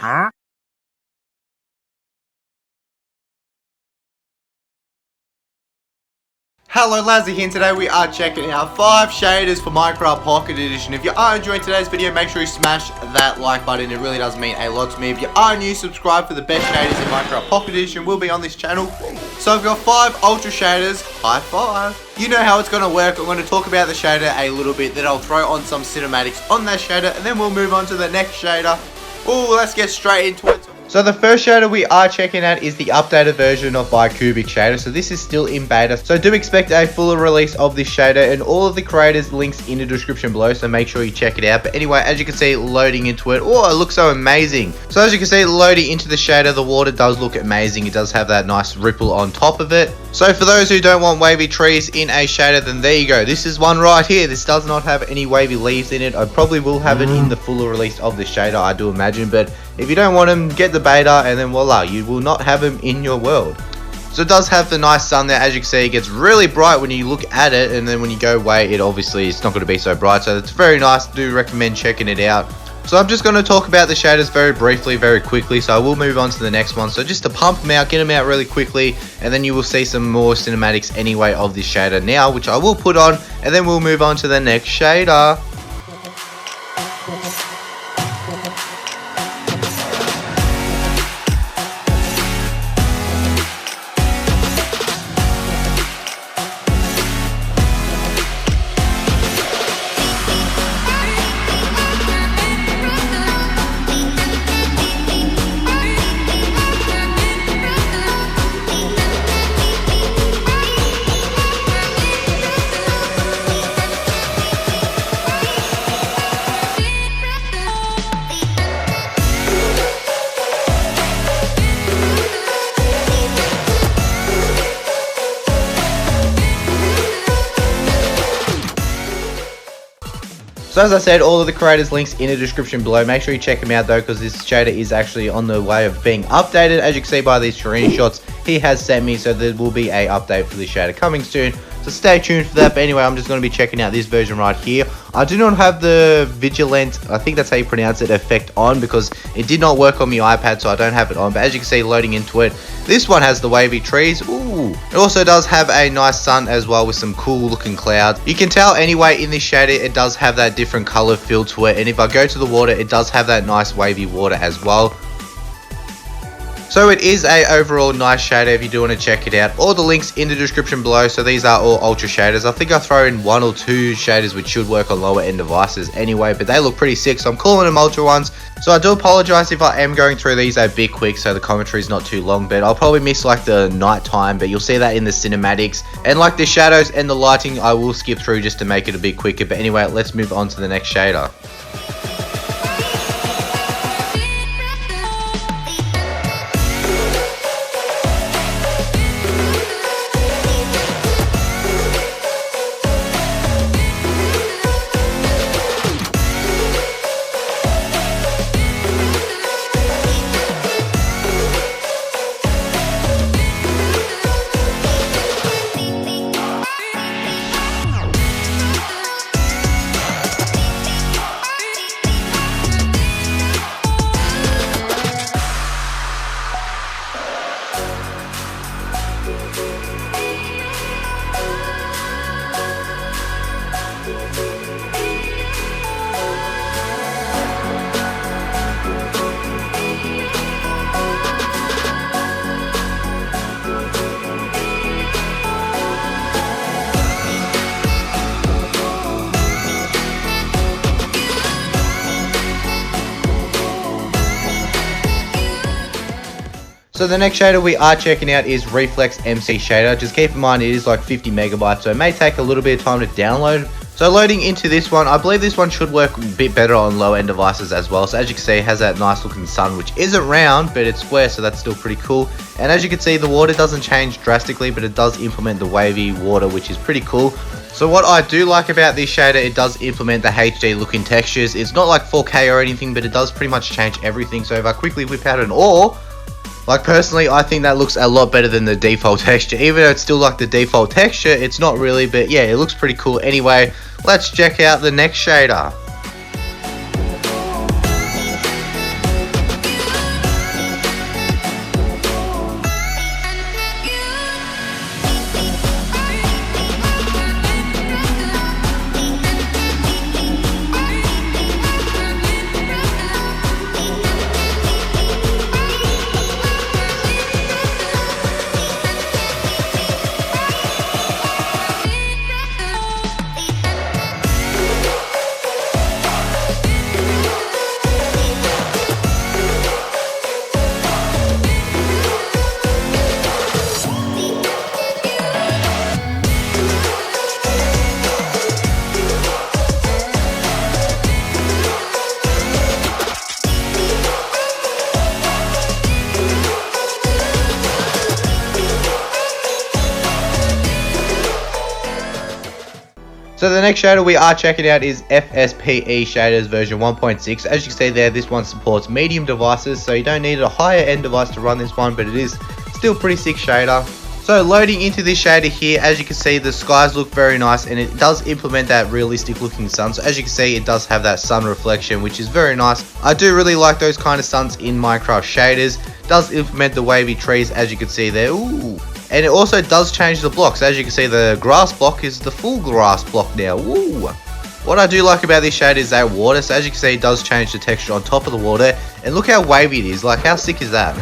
Hello Lazzy here, and today we are checking out 5 shaders for Minecraft Pocket Edition. If you are enjoying today's video, make sure you smash that like button, it really does mean a lot to me. If you are new, subscribe for the best shaders in Minecraft Pocket Edition will be on this channel. So I've got 5 ultra shaders, high five. You know how it's going to work. I'm going to talk about the shader a little bit, then I'll throw on some cinematics on that shader, and then we'll move on to the next shader. Oh, let's get straight into it. So the first shader we are checking out is the updated version of Bicubic shader. So this is still in beta, so do expect a fuller release of this shader, and all of the creators links in the description below, so make sure you check it out. But anyway, as you can see, loading into it, oh, it looks so amazing. So as you can see, loading into the shader, the water does look amazing. It does have that nice ripple on top of it. So for those who don't want wavy trees in a shader, then there you go. This is one right here. This does not have any wavy leaves in it. I probably will have it in the fuller release of the shader, I do imagine, but if you don't want them, get the beta, and then voila, you will not have them in your world. So it does have the nice sun there. As you can see, it gets really bright when you look at it, and then when you go away, it obviously it's not going to be so bright. So it's very nice. Do recommend checking it out. So I'm just going to talk about the shaders very briefly, very quickly, so I will move on to the next one. So just to pump them out, get them out really quickly, and then you will see some more cinematics anyway of this shader now, which I will put on, and then we'll move on to the next shader. So as I said, all of the creators links in the description below. Make sure you check them out though, because this shader is actually on the way of being updated. As you can see by these screenshots he has sent me, so there will be a update for this shader coming soon. So stay tuned for that. But anyway, I'm just going to be checking out this version right here. I do not have the Vigilant, I think that's how you pronounce it, effect on, because it did not work on my iPad, so I don't have it on. But as you can see, loading into it, this one has the wavy trees. Ooh. It also does have a nice sun as well with some cool looking clouds. You can tell anyway in this shader it does have that different color feel to it, and if I go to the water, it does have that nice wavy water as well. So it is a overall nice shader if you do want to check it out. All the links in the description below. So these are all ultra shaders. I think I throw in 1 or 2 shaders which should work on lower end devices anyway, but they look pretty sick, so I'm calling them ultra ones. So I do apologize if I am going through these a bit quick, so the commentary is not too long, but I'll probably miss like the night time, but you'll see that in the cinematics. And like the shadows and the lighting, I will skip through just to make it a bit quicker. But anyway, let's move on to the next shader. So the next shader we are checking out is Reflux MC shader. Just keep in mind it is like 50 megabytes, so it may take a little bit of time to download. So loading into this one, I believe this one should work a bit better on low end devices as well. So as you can see, it has that nice looking sun, which isn't round, but it's square, so that's still pretty cool. And as you can see, the water doesn't change drastically, but it does implement the wavy water, which is pretty cool. So what I do like about this shader, it does implement the HD looking textures. It's not like 4K or anything, but it does pretty much change everything. So if I quickly whip out an ore, like personally, I think that looks a lot better than the default texture. Even though it's still like the default texture, it's not really, but yeah, it looks pretty cool. Anyway, let's check out the next shader. So the next shader we are checking out is FSPE Shadows version 1.6. As you can see there, this one supports medium devices, so you don't need a higher end device to run this one, but it is still pretty sick shader. So loading into this shader here, as you can see, the skies look very nice, and it does implement that realistic looking sun. So as you can see, it does have that sun reflection, which is very nice. I do really like those kind of suns in Minecraft shaders. It does implement the wavy trees, as you can see there. Ooh. And it also does change the blocks. As you can see, the grass block is the full grass block now. Ooh. What I do like about this shade is that water. So as you can see, it does change the texture on top of the water. And look how wavy it is. Like, how sick is that?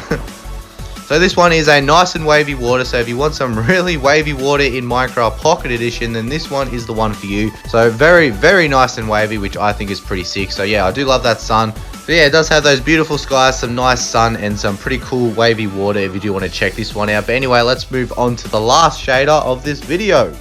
So this one is a nice and wavy water, so if you want some really wavy water in Minecraft Pocket Edition, then this one is the one for you. So very, very nice and wavy, which I think is pretty sick. So yeah, I do love that sun. So yeah, it does have those beautiful skies, some nice sun, and some pretty cool wavy water if you do want to check this one out. But anyway, let's move on to the last shader of this video.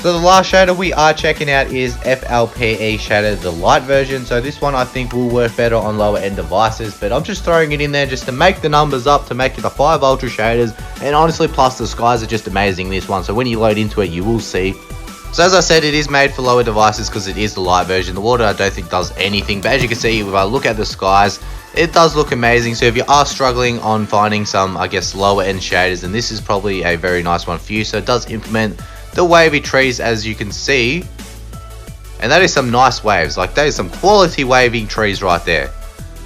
So the last shader we are checking out is FLPE Shadows, the light version. So this one I think will work better on lower end devices, but I'm just throwing it in there just to make the numbers up, to make it the 5 ultra shaders. And honestly, plus the skies are just amazing this one, so when you load into it you will see. So as I said, it is made for lower devices because it is the light version. The water I don't think does anything, but as you can see, if I look at the skies, it does look amazing. So if you are struggling on finding some, I guess, lower end shaders, then this is probably a very nice one for you. So it does implement the wavy trees, as you can see, and that is some nice waves. Like, that is some quality waving trees right there.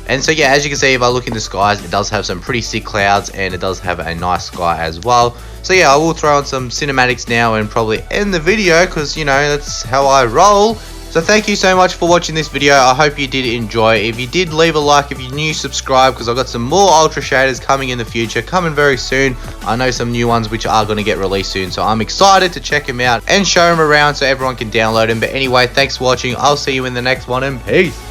And so yeah, as you can see, if I look in the skies, it does have some pretty sick clouds, and it does have a nice sky as well. So yeah, I will throw on some cinematics now and probably end the video, because, you know, that's how I roll. So thank you so much for watching this video. I hope you did enjoy. If you did, leave a like. If you're new, subscribe, because I've got some more ultra shaders coming in the future, coming very soon. I know some new ones which are going to get released soon, so I'm excited to check them out and show them around so everyone can download them. But anyway, thanks for watching. I'll see you in the next one, and peace.